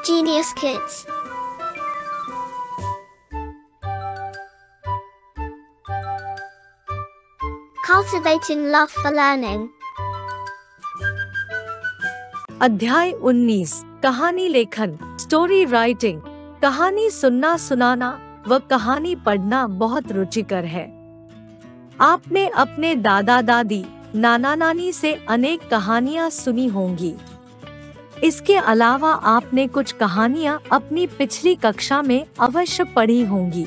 Genius Kids. Cultivating love for learning. अध्याय 19 कहानी लेखन स्टोरी राइटिंग। कहानी सुनना सुनाना व कहानी पढ़ना बहुत रुचिकर है। आपने अपने दादा दादी नाना नानी से अनेक कहानियाँ सुनी होंगी। इसके अलावा आपने कुछ कहानियाँ अपनी पिछली कक्षा में अवश्य पढ़ी होंगी।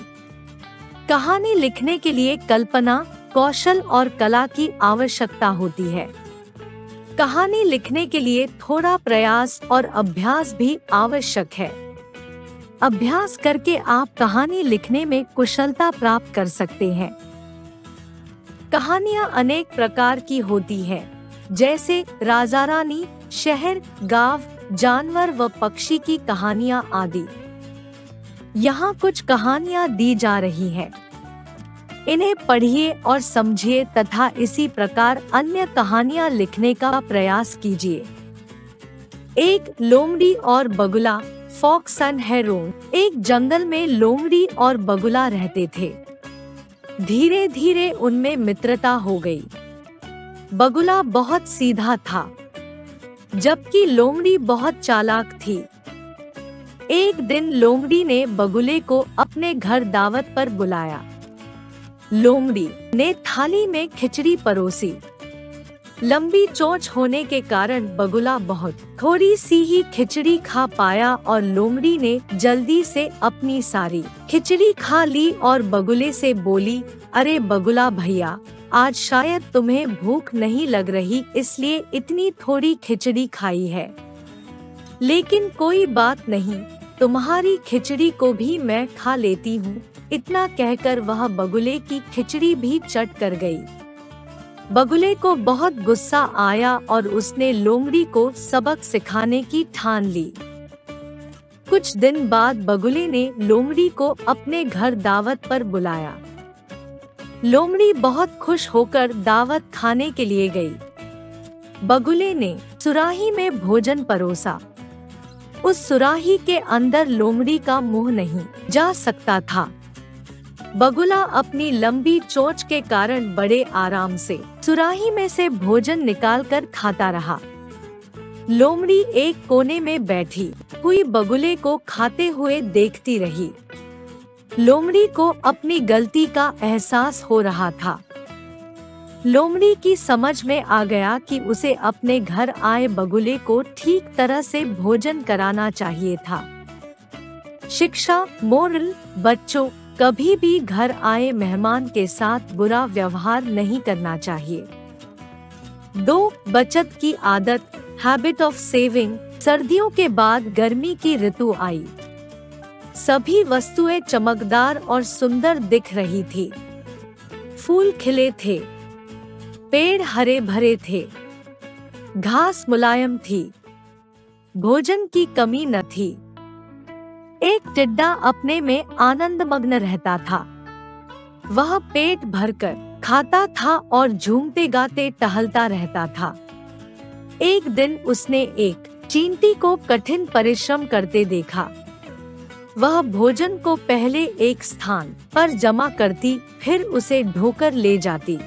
कहानी लिखने के लिए कल्पना, कौशल और कला की आवश्यकता होती है। कहानी लिखने के लिए थोड़ा प्रयास और अभ्यास भी आवश्यक है। अभ्यास करके आप कहानी लिखने में कुशलता प्राप्त कर सकते हैं। कहानियाँ अनेक प्रकार की होती हैं, जैसे राजा रानी, शहर, गांव, जानवर व पक्षी की कहानियाँ आदि। यहाँ कुछ कहानियाँ दी जा रही हैं। इन्हें पढ़िए और समझिए तथा इसी प्रकार अन्य कहानियाँ लिखने का प्रयास कीजिए। एक लोमड़ी और बगुला, फॉक्स एंड हेरोन। एक जंगल में लोमड़ी और बगुला रहते थे। धीरे धीरे उनमें मित्रता हो गई। बगुला बहुत सीधा था, जबकि लोमड़ी बहुत चालाक थी। एक दिन लोमड़ी ने बगुले को अपने घर दावत पर बुलाया। लोमड़ी ने थाली में खिचड़ी परोसी। लंबी चोंच होने के कारण बगुला बहुत थोड़ी सी ही खिचड़ी खा पाया और लोमड़ी ने जल्दी से अपनी सारी खिचड़ी खा ली और बगुले से बोली, अरे बगुला भैया, आज शायद तुम्हें भूख नहीं लग रही, इसलिए इतनी थोड़ी खिचड़ी खाई है। लेकिन कोई बात नहीं, तुम्हारी खिचड़ी को भी मैं खा लेती हूँ। इतना कहकर वह बगुले की खिचड़ी भी चट कर गई। बगुले को बहुत गुस्सा आया और उसने लोमड़ी को सबक सिखाने की ठान ली। कुछ दिन बाद बगुले ने लोमड़ी को अपने घर दावत पर बुलाया। लोमड़ी बहुत खुश होकर दावत खाने के लिए गई। बगुले ने सुराही में भोजन परोसा। उस सुराही के अंदर लोमड़ी का मुंह नहीं जा सकता था। बगुला अपनी लंबी चोंच के कारण बड़े आराम से सुराही में से भोजन निकालकर खाता रहा। लोमड़ी एक कोने में बैठी हुई बगुले को खाते हुए देखती रही। लोमड़ी को अपनी गलती का एहसास हो रहा था। लोमड़ी की समझ में आ गया कि उसे अपने घर आए बगुले को ठीक तरह से भोजन कराना चाहिए था। शिक्षा मोरल, बच्चों, कभी भी घर आए मेहमान के साथ बुरा व्यवहार नहीं करना चाहिए। 2. बचत की आदत, हैबिट ऑफ सेविंग। सर्दियों के बाद गर्मी की ऋतु आई। सभी वस्तुएं चमकदार और सुंदर दिख रही थी। फूल खिले थे, पेड़ हरे भरे थे, घास मुलायम थी, भोजन की कमी न थी। एक टिड्डा अपने में आनंदमग्न रहता था। वह पेट भरकर खाता था और झूमते गाते टहलता रहता था। एक दिन उसने एक चींटी को कठिन परिश्रम करते देखा। वह भोजन को पहले एक स्थान पर जमा करती, फिर उसे ढोकर ले जाती।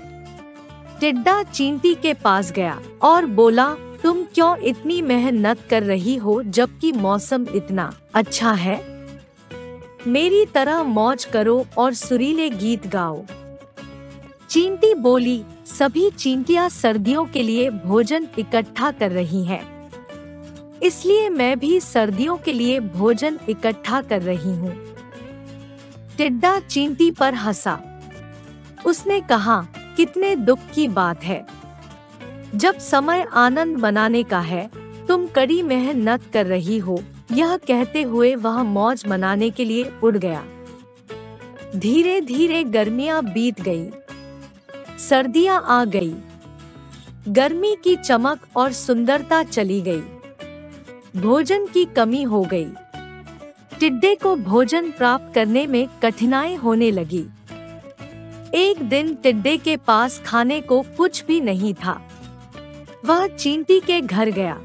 टिड्डा चींटी के पास गया और बोला, तुम क्यों इतनी मेहनत कर रही हो जबकि मौसम इतना अच्छा है? मेरी तरह मौज करो और सुरीले गीत गाओ। चींटी बोली, सभी चींटियां सर्दियों के लिए भोजन इकट्ठा कर रही हैं, इसलिए मैं भी सर्दियों के लिए भोजन इकट्ठा कर रही हूँ। टिड्डा चींटी पर हंसा। उसने कहा, कितने दुख की बात है। जब समय आनंद मनाने का है, तुम कड़ी मेहनत कर रही हो। यह कहते हुए वह मौज मनाने के लिए उड़ गया। धीरे धीरे गर्मियां बीत गई, सर्दियां आ गई। गर्मी की चमक और सुंदरता चली गई। भोजन की कमी हो गई। टिड्डे को भोजन प्राप्त करने में कठिनाई होने लगी। एक दिन टिड्डे के पास खाने को कुछ भी नहीं था। वह चींटी के घर गया।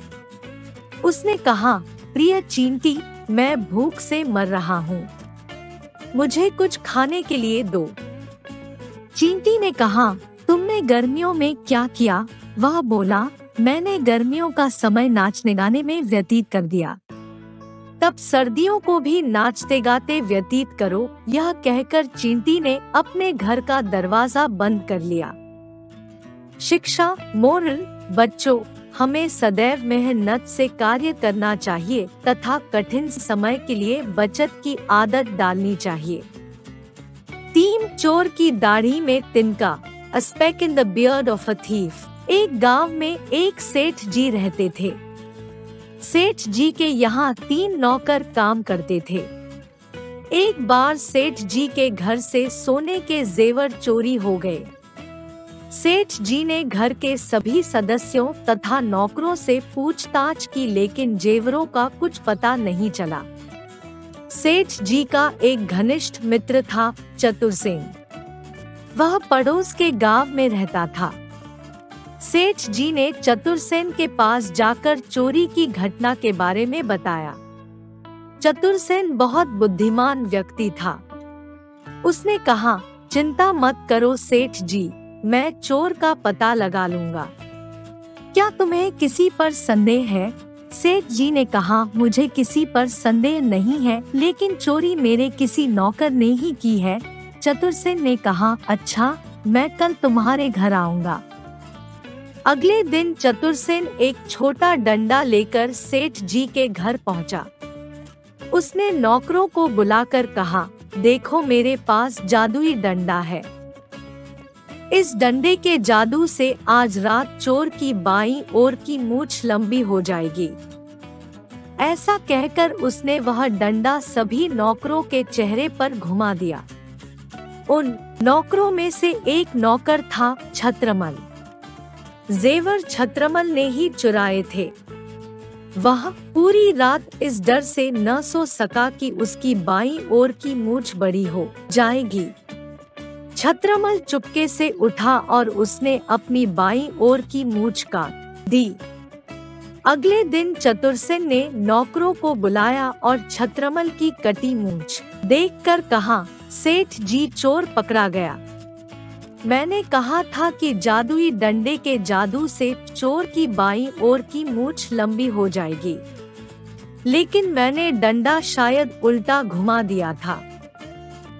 उसने कहा, प्रिय चींटी, मैं भूख से मर रहा हूँ। मुझे कुछ खाने के लिए दो। चींटी ने कहा, तुमने गर्मियों में क्या किया? वह बोला, मैंने गर्मियों का समय नाचने गाने में व्यतीत कर दिया। तब सर्दियों को भी नाचते गाते व्यतीत करो। यह कहकर चींटी ने अपने घर का दरवाजा बंद कर लिया। शिक्षा, मोरल, बच्चों, हमें सदैव मेहनत से कार्य करना चाहिए तथा कठिन समय के लिए बचत की आदत डालनी चाहिए। 3 चोर की दाढ़ी में तिनका, A speck in the beard of a thief। एक गांव में एक सेठ जी रहते थे। सेठ जी के यहाँ 3 नौकर काम करते थे। एक बार सेठ जी के घर से सोने के जेवर चोरी हो गए। सेठ जी ने घर के सभी सदस्यों तथा नौकरों से पूछताछ की, लेकिन जेवरों का कुछ पता नहीं चला। सेठ जी का एक घनिष्ठ मित्र था, चतुरसेन। वह पड़ोस के गांव में रहता था। सेठ जी ने चतुरसेन के पास जाकर चोरी की घटना के बारे में बताया। चतुरसेन बहुत बुद्धिमान व्यक्ति था। उसने कहा, चिंता मत करो सेठ जी, मैं चोर का पता लगा लूंगा। क्या तुम्हें किसी पर संदेह है? सेठ जी ने कहा, मुझे किसी पर संदेह नहीं है, लेकिन चोरी मेरे किसी नौकर ने ही की है। चतुरसेन ने कहा, अच्छा, मैं कल तुम्हारे घर आऊंगा। अगले दिन चतुरसेन एक छोटा डंडा लेकर सेठ जी के घर पहुंचा। उसने नौकरों को बुलाकर कहा, देखो मेरे पास जादुई डंडा है। इस डंडे के जादू से आज रात चोर की बाईं ओर की मूंछ लंबी हो जाएगी। ऐसा कहकर उसने वह डंडा सभी नौकरों के चेहरे पर घुमा दिया। उन नौकरों में से एक नौकर था छत्रमल। जेवर छत्रमल ने ही चुराए थे। वह पूरी रात इस डर से न सो सका कि उसकी बाईं ओर की मूंछ बड़ी हो जाएगी। छत्रमल चुपके से उठा और उसने अपनी बाईं ओर की मूंछ काट दी। अगले दिन चतुरसेन ने नौकरों को बुलाया और छत्रमल की कटी मूंछ देखकर कहा, सेठ जी, चोर पकड़ा गया। मैंने कहा था कि जादुई डंडे के जादू से चोर की बाईं ओर की मूंछ लंबी हो जाएगी, लेकिन मैंने डंडा शायद उल्टा घुमा दिया था,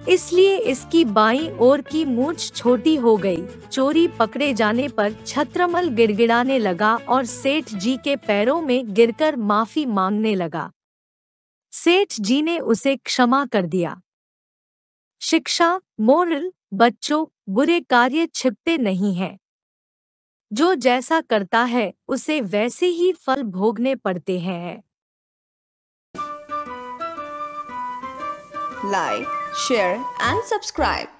इसलिए इसकी बाईं ओर की मूंछ छोटी हो गई। चोरी पकड़े जाने पर छत्रमल गिड़गिड़ाने लगा और सेठ जी के पैरों में गिरकर माफी मांगने लगा। सेठ जी ने उसे क्षमा कर दिया। शिक्षा, मोरल, बच्चों, बुरे कार्य छिपते नहीं हैं। जो जैसा करता है उसे वैसे ही फल भोगने पड़ते हैं। Like, share and subscribe.